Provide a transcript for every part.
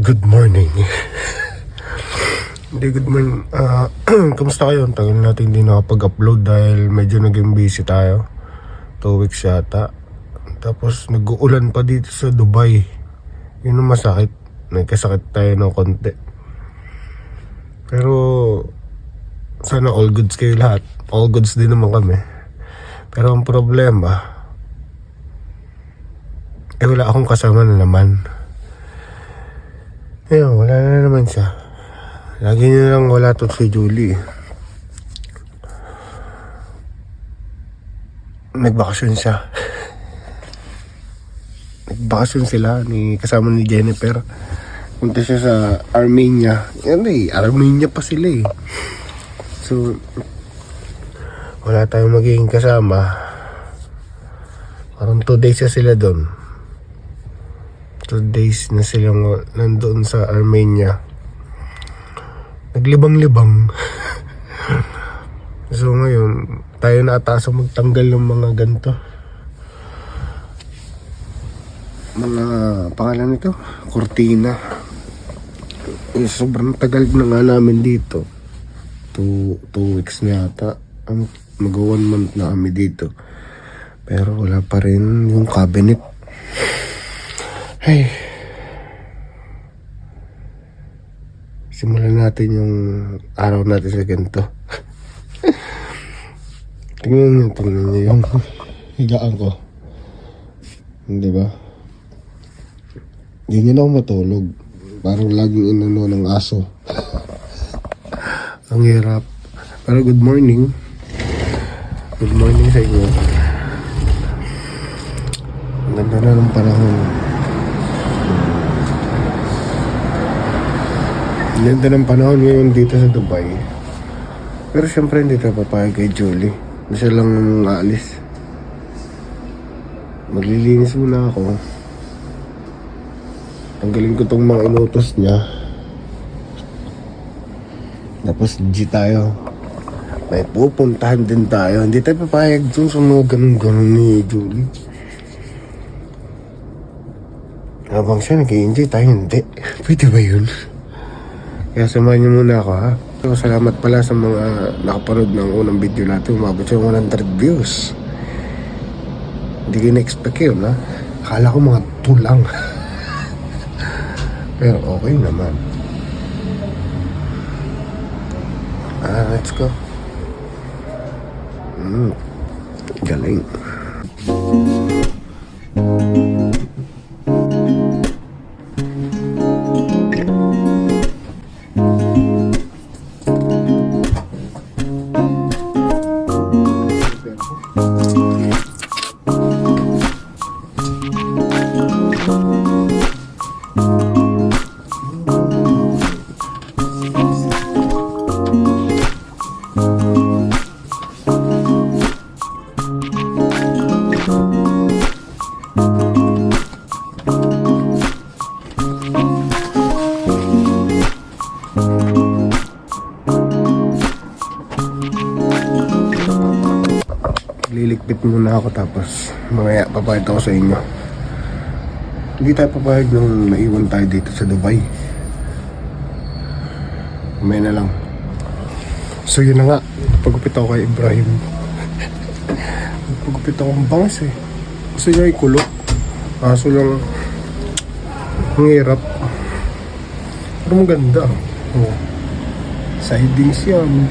Good morning. Hindi, good morning. Kamusta kayo? Ang tagal natin hindi nakapag-upload dahil medyo naging busy tayo. 2 weeks yata. Tapos nag-uulan pa dito sa Dubai. Yun ang masakit. Nagkasakit tayo ng konti. Pero sana all goods kayo lahat. All goods din naman kami. Pero ang problema, wala akong kasama na naman. Ayun, wala na naman siya. Lagi niya lang wala to si Julie. Nagbakasyon siya. Nagbakasyon sila kasama ni Jennifer. Punta siya sa Armenia. Yan Armenia pa sila eh. So, wala tayong magiging kasama. Parang 2 days na sila doon. 2 days na silang nandoon sa Armenia. Naglibang-libang. So ngayon, tayo na atasang magtanggal ng mga ganito. Mga pangalan nito, kortina. Sobrang tagal na nga namin dito. 2 weeks na yata. Mag 1 month na kami dito. Pero wala pa rin yung cabinet. Ay. Simulan natin yung araw natin sa ganito. Tingnan niyo yung higaan ko. Hindi ba? Hindi na ako matulog. Parang laging inano ng aso. Ang hirap. Pero good morning. Good morning sa inyo. Ang ganda na ng panahon. Ang ganda ng panahon ngayon dito sa Dubai. Pero syempre hindi tayo papayag kay Julie. Hindi siya lang aalis. Maglilinis muna ako. Tanggalin ko tong mga inutos niya. Tapos G tayo. May pupuntahan din tayo. Hindi tayo papayag dun sa mga ganun-ganun ni Julie. Habang siya nag-i-enjoy tayo, hindi. Pwede ba yun? Kaya samahan niyo muna ako ha. So, salamat pala sa mga nakapanood ng unang video natin. Umabot siya 100 views. Hindi ko na-expect yun ha. Akala ko mga 2 lang. Pero okay naman. Let's go. Galing. Lilikpit muna ako tapos mamaya papayad ako sa inyo. Hindi tayo papayag nung naiwan tayo dito sa Dubai. Mamaya na lang. So yun na nga, pagupit ako kay Ibrahim. Pagupit ako ang bangas eh. Gusto niya ikulot. Kaso lang ang hirap. Pero maganda. Oh. Sidings yan.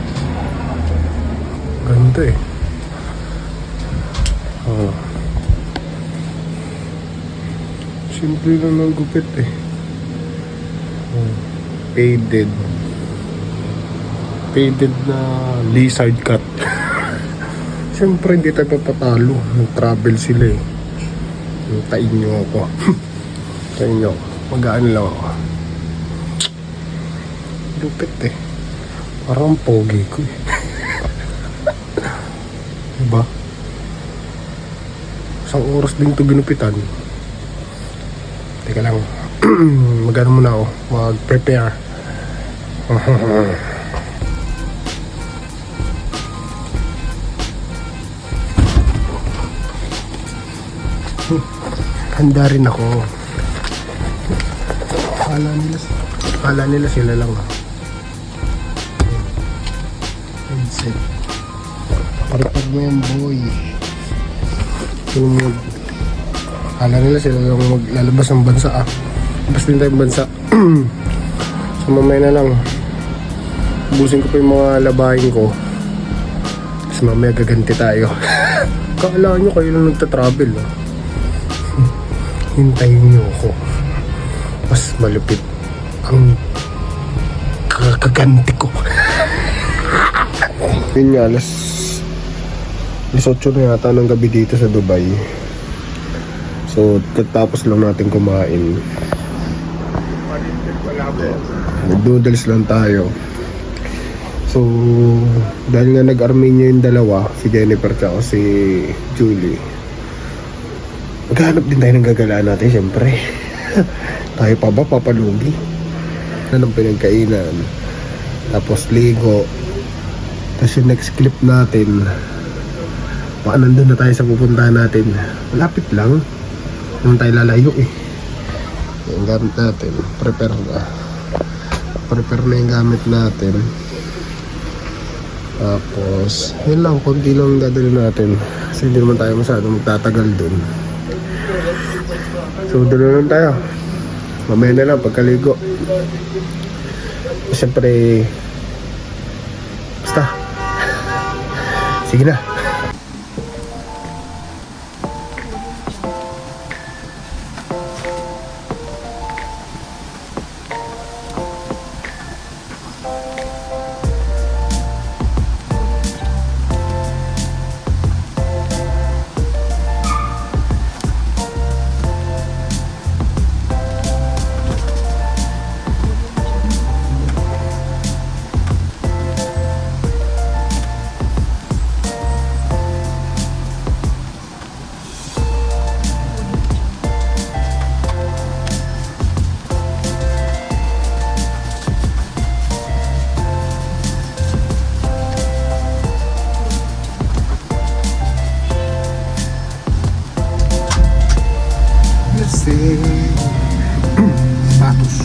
Ganda eh. Oh. Simple lang ng gupit eh. Oh. Faded na lizard cut. Siyempre hindi tayo papatalo. Nag-travel sila eh. Tain nyo ako. Tain nyo. Magaan lang ako. Gupit eh. Parang pogi ko eh. Diba? Isang oras din ito ginupitan. Teka lang. Magano muna ako. Mag-prepare. Handa rin ako. Kala nila sila lang. Headset. Repair mo yan, boy. Kala nila sila lang maglalabas ng bansa Labas din tayong bansa. So mamaya na lang. Ubusin ko pa yung mga labahin ko. Tapos mamaya gaganti tayo. Kala nyo kayo lang nagta-travel. Hintayin nyo ako. Mas malupit ang kakaganti ko. Yun nga, alas 8 na yata ng gabi dito sa Dubai. So, katapos lang natin kumain. Nag-noodles lang tayo. So, dahil nga nag-Armenia yung dalawa, si Jennifer tsaka si Julie, maghanap din tayo ng gagalaan natin, syempre. Tayo pa ba papalugi? Anong pinagkainan? Tapos ligo. Tapos yung next clip natin, baka nandun na tayo sa pupuntahan natin. Malapit lang. Naman tayo lalayo yung gamit natin, prepare na yung gamit natin. Tapos yun lang, konti lang dadali natin kasi hindi naman tayo masyadong magtatagal dun. So doon na lang tayo mamaya na lang pagkaligo. Siyempre basta sige na. Status.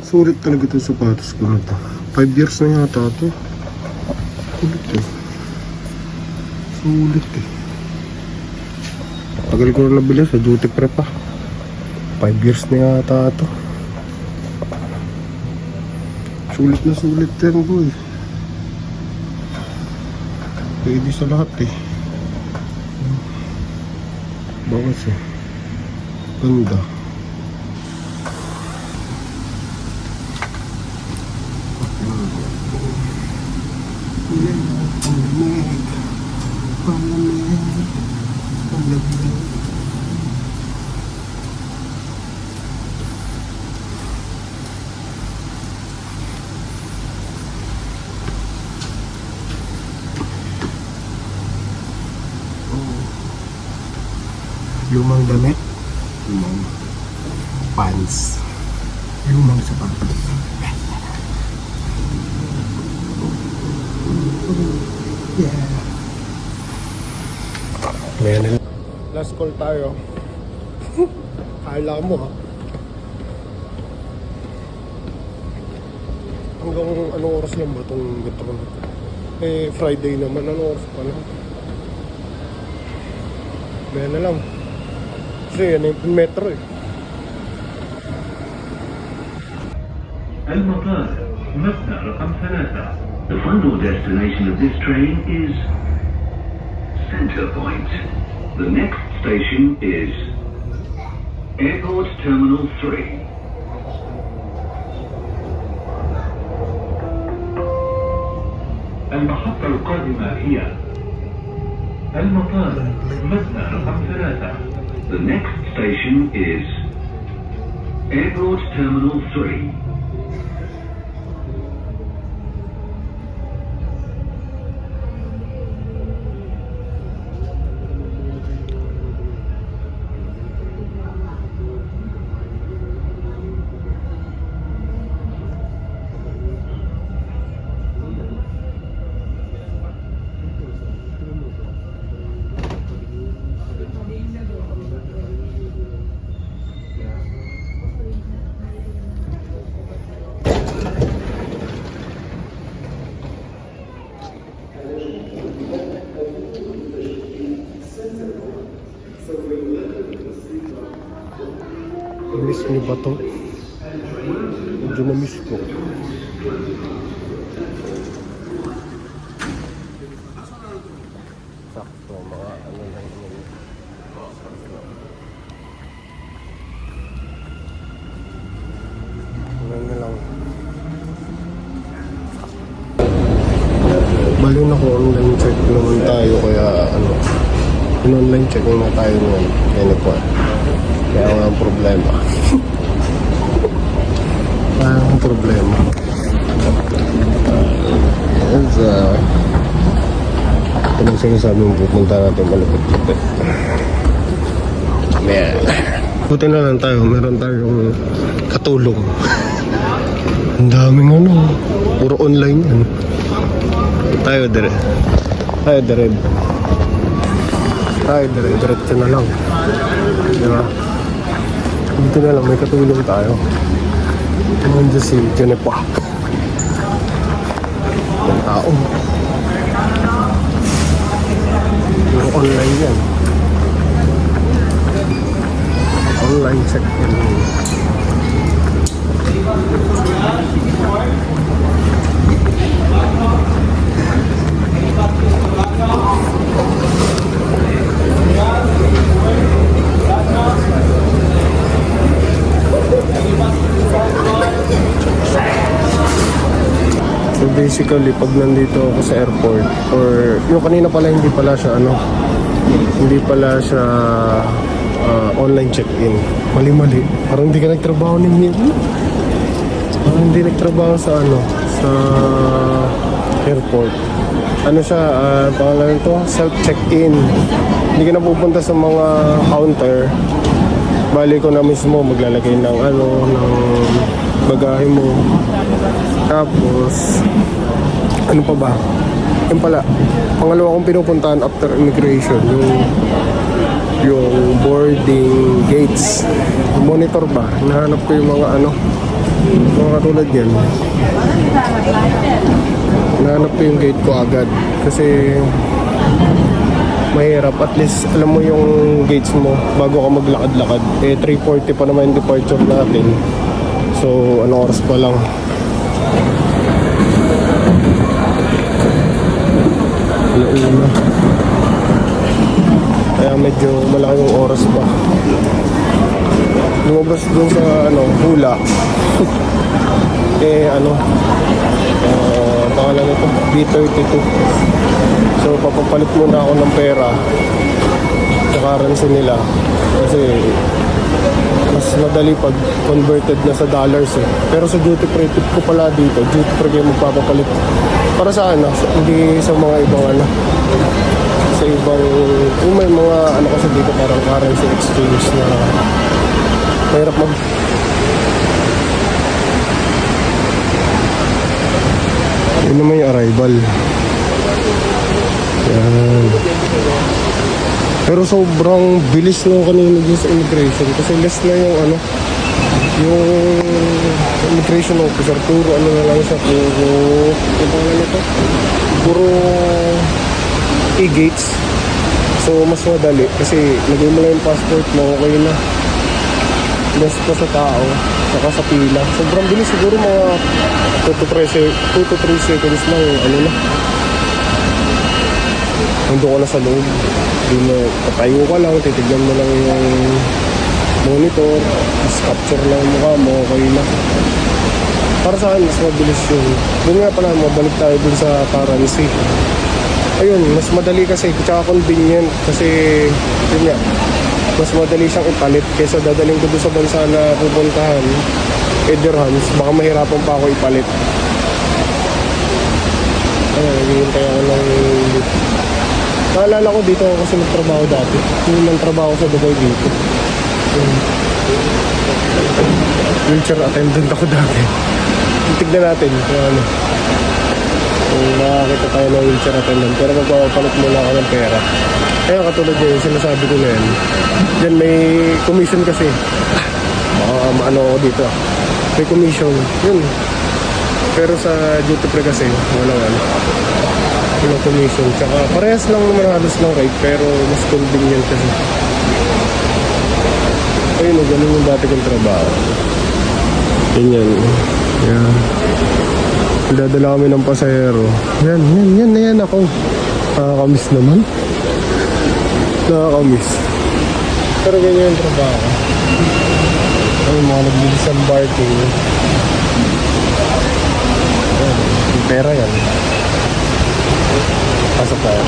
Sulit talaga itong sapatos ko na to. 5 years na yata ito. Sulit tagal ko na nabili sa duty free pa. 5 years na yata ito. Sulit yan, boy. Pwede sa lahat bawas ganda. Lumang damit, lumang pants, lumang sapatos. Yeah. Ayan. Last call tayo. Kala mo hanggang anong oras lang ba itong ganito? Friday naman, anong oras pa lang? Ayan na lang. Kasi yan yung metro المطار مبنى رقم 3. The final destination of this train is Center Point. The next station is Airport Terminal 3. المحطة القادمة هي المطار مبنى رقم 3. The next station is Airport Terminal 3. Na-miss niyo ba to? Medyo na-miss ko. Sakto, mga ano lang yun. Ano na lang. Bali na kung online check naman tayo, kaya ano, online check na tayo ngayon. Kaya na po. Kaya nga ang problema. Kaya ang problema. Ito lang sinasabi mong pupunta natin malapit-lapit. Man. Buti na lang tayo, meron tayong katulong. Ang daming ano, puro online yan. Tayo dire. Diretso na lang. Diba? Buti na lang, may katulong tayo. Nandiyan si Jenepa. Ang tao. Puro online yan. Online check-in. So basically, pag nandito ako sa airport, or yung kanina pala hindi pala siya online check-in. Mali-mali. Parang hindi ka nagtrabaho ni Mil. Parang hindi nagtrabaho sa sa airport. Ano siya, pangalan ito, self-check-in. Hindi ka na pupunta sa mga counter. Bali ko na mismo maglalagay ng ng bagahe mo. Tapos, ano pa ba? Yung pala, pangalawa kong pinupuntahan after immigration, yung boarding gates. Monitor ba? Nahanap ko yung mga mga katulad yan. Nahanap ko yung gate ko agad. Kasi, mahirap. At least, alam mo yung gates mo bago ka maglakad-lakad. 3:40 pa naman yung departure natin. So, anong oras pa lang? Una. Kaya medyo malaki yung oras pa. Lumabas dun sa hula. Pangalan ito, B32. So papapalit muna ako ng pera sa currency nila. Kasi mas madali pag converted na sa dollars eh. Pero sa duty free, tip ko pala dito, duty free kayo magpapapalit. Para sa hindi sa mga ibang sa ibang, kung may mga kasi dito parang currency exchange na mahirap yun naman yung arrival. Yan. Pero sobrang bilis nung kanina dito sa immigration kasi less na yung yung immigration officer, puro na lang siya, puro e-gates. So mas madali kasi lagay mo lang yung passport mo, okay na. Less pa sa tao, saka sa pila. Sobrang bilis, siguro mga 2 to 3 seconds lang nandun ko na sa loob. Di mo, patayo ka lang, titignan mo lang yung monitor, mas capture lang yung mukha mo, okay na. Para sa akin, mas mabilis yun. Doon nga pala, mabalik tayo dun sa currency. Ayun, mas madali kasi, tsaka convenient kasi, yun nga, mas madali siyang ipalit kaysa dadaling ko doon sa bansa na pupuntahan, dirhams, baka mahirapan pa ako ipalit. Ayun, naghihintay ako ng naalala ko dito ako kasi nagtrabaho dati. Yung nagtrabaho ko sa Dubai dito. Wheelchair attendant ako dati. Tignan natin kung makakita tayo ng wheelchair attendant. Pero magpapalit muna ako ng pera. Kaya katulad yun, sinasabi ko na yan. Diyan may commission kasi. Baka ako dito. May commission. Yun. Pero sa duty free kasi, walang commission. Tsaka parehas lang naman halos ng rate pero mas convenient kasi. Ayun, ganun yung dati kong trabaho. Ganyan. Yan. Dadala kami ng pasahero. Yan ako. Nakakamiss naman. Nakakamiss. Pero ganyan yung trabaho. Ay, mga nagdidisembarking. Ayan, yung pera yan. Pasok tayo.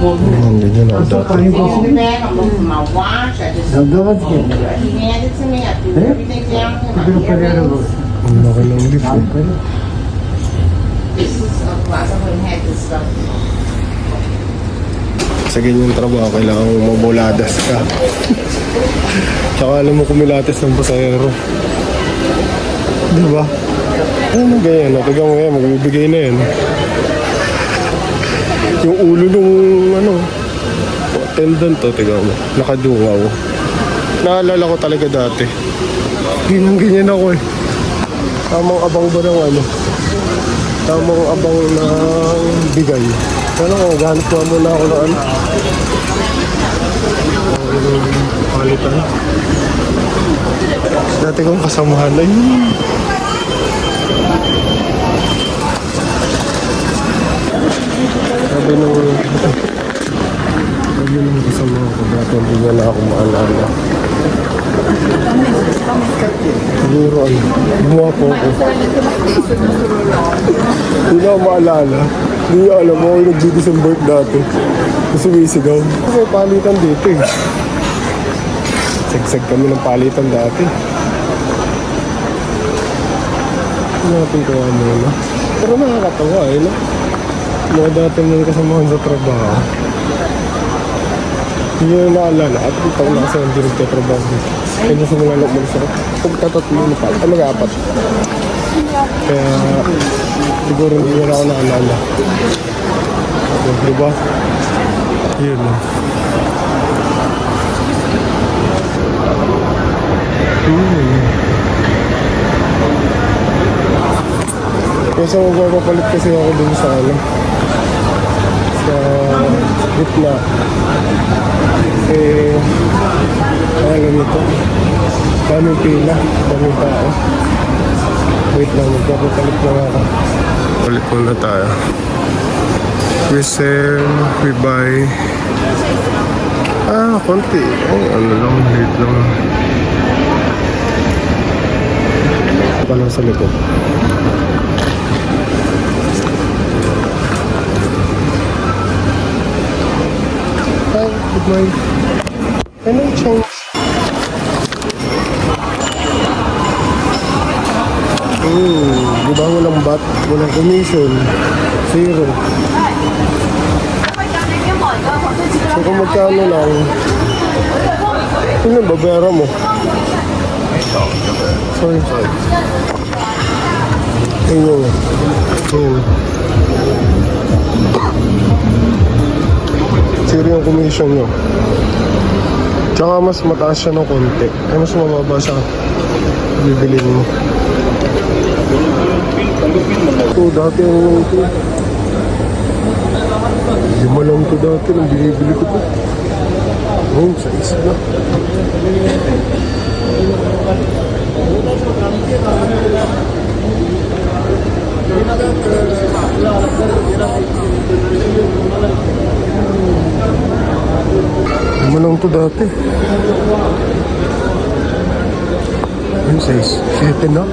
Ganyan ako dati. Bag, I'm looking for my watch. I just he handed it to me. I threw everything down to my earrings. Ang laki ng lift eh. This is a class. I wouldn't have this stuff. Sa ganyang trabaho, kailangan mo mabuladas ka. Tsaka alam mo kumilates ng pasahero. Di ba? Ano ganyan? Natigang mo yan, magbibigay na yan. Yung ulo nung attendant to, tigaw mo. Nakadungaw. Naalala ko talaga dati. Ganyan ako eh. Tamang abang ba ng Tamang abang ng bigay. Gahanap ko muna ako ng palitan. Dati kong kasamahan na yun. Sabi nung kasama ko dati, hindi niya na ako maalala. Siguro gumawa po ako. Hindi na ako maalala. Hindi niya alam mo, ako yung nag-December dati. Sumisigaw. May palitan dito eh. Sagsag kami ng palitan dati. Hindi natin kawa muna. Pero nakakatawa eh, no? Mga dati mong kasamahan sa trabaho. Hindi na naalala. At yung taon na kasi hindi nagtatrabaho dito. Kaya nasa mga umalis ako. Pagtatatlo na pa. Ay, mag-apat. Kaya siguro hindi na ako naalala. Diba? Yun. Kasi magpapapalit kasi ako dun sa gitna. Kasi alam nito, daming pila, daming tao. Wait lang, magpapapalit lang ako. Palit muna tayo. We sell, we buy. Konti. Ay, late lang. Palang sa likod. Hi, good morning. Can I change? Di ba walang bat, walang commission, zero. So kung magkano lang, yun ang babayaran mo. Sorry. Ayun. Zero yung commission nyo. Tsaka mas mataas siya ng konti. Ay mas mababa siya. Bibilin mo. Ito dati yung ito. Lima lang ito dati nang binibili ko ito. Oh, sa isa na. Lima lang ito dati. Yung size. 7 na.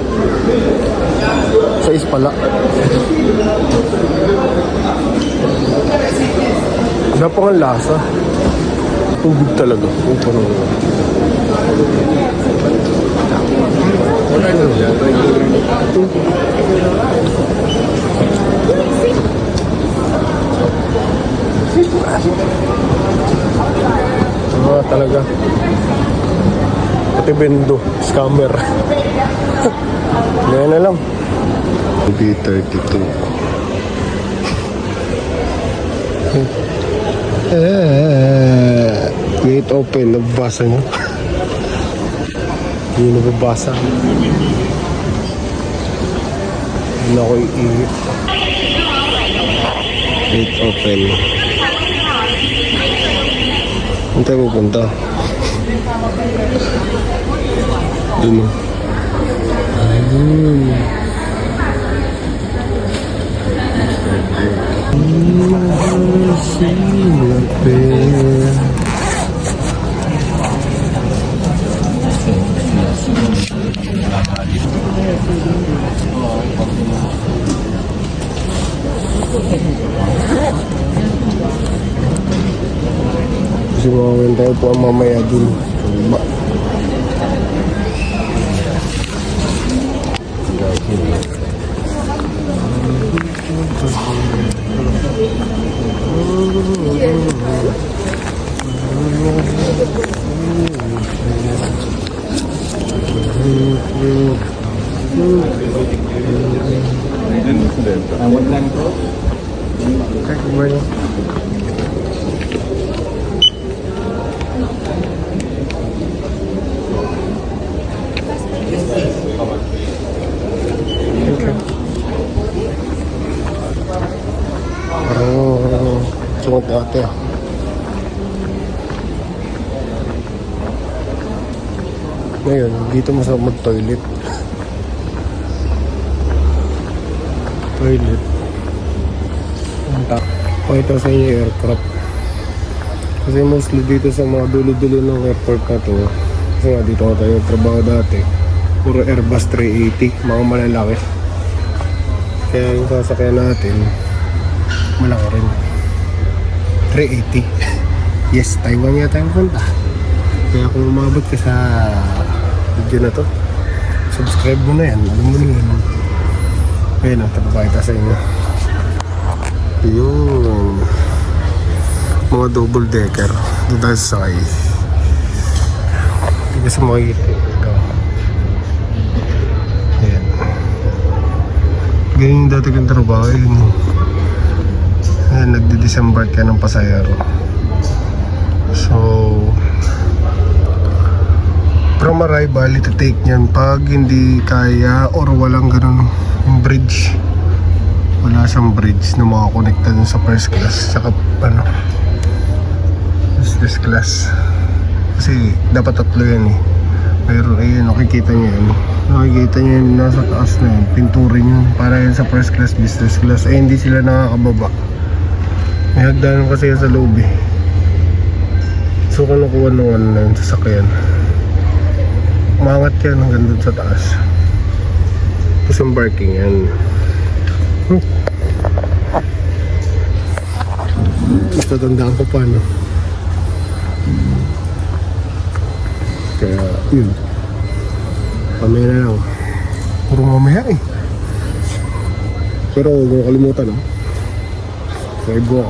Size pala. Wala pa nga lasa. Tubig talaga. Talaga. Pati bendo. Scammer. Ngayon na lang. B32. Gate open, nababasa nyo. Hindi nababasa. Hindi na ako iihip. Gate open. Saan tayo pupunta? Dun o. Kasi makawin tayo po ang mamaya dun. Ba? Bueno. Parang sungot na ate ah. Ngayon, dito mo sa mag-toilet. Toilet. Pakita sa inyo yung aircraft. Kasi mostly dito sa mga dulo-dulo ng airport na to, kasi nga dito nga tayo trabaho dati, puro Airbus 380, mga malalaki. Kaya yung sasakyan natin, malaki rin. 380. Yes, Taiwan yata yung punta. Kaya kung umabot ka sa video na to, subscribe mo na yan, alam mo na yan. Ayun ang tapapakita sa inyo. Yung mga double decker doon tayo sa sakay. Hindi kasi makikita ito. Ayan. Ganyan yung dati kong trabaho yun. Ayan, nagdi-disembark ka ng pasayero. So from arrival, ito take nyan pag hindi kaya or walang ganun yung bridge. Wala siyang bridge na makakonekta dun sa first class saka ano business class kasi dapat tatlo yan eh. Pero ayun, nakikita nyo yun, nasa taas na yun, pinturin yun para yan sa first class, business class. Eh hindi sila nakakababa, may hagdanan kasi yan sa loob eh. So kung nakuha nung ano na yun, sasakyan umangat yan hanggang dun sa taas, tapos yung parking yan. Mas tatandaan ko pa, no? Kaya, yun. Pamaya na lang. Puro mamaya eh. Pero huwag mo kalimutan, no? Saibo.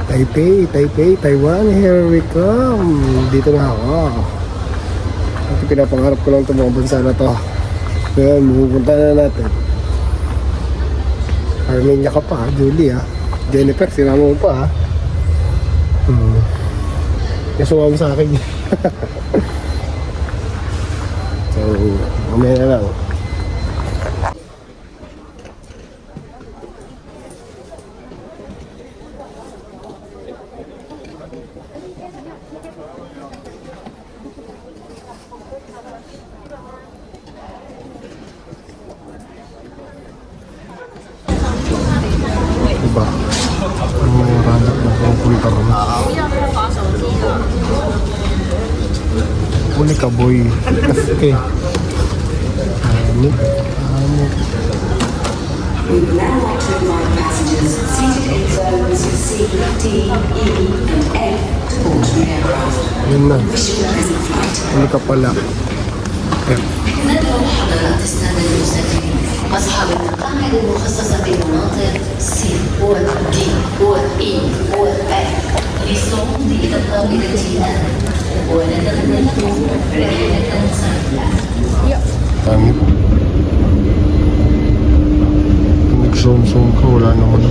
Taipei, Taiwan, here we come. Dito na ako. Ito pinapangarap ko lang itong mga bansa na to. Kaya mapupunta na natin. Armenia ka pa, Julie ha. Jennifer, sinama mo pa ha. Kaya sumama sa akin. So, mamaya na lang. Diba? Ang mga ranap na pupunta ron. Uli ka boy. Okay. We would now like to invite passengers seated in zones C, D, E, and F to board the aircraft. Yun na. Wish you a pleasant flight. Uli ka pala. ندعو حضرات السادة المسافرين أصحاب المقاعد المخصصة في مناطق C و D و E و F للصعود إلى الطاولة الآن ونتمنى لكم رحلة سعيدة. Pangit. Nag-zone ka, wala naman.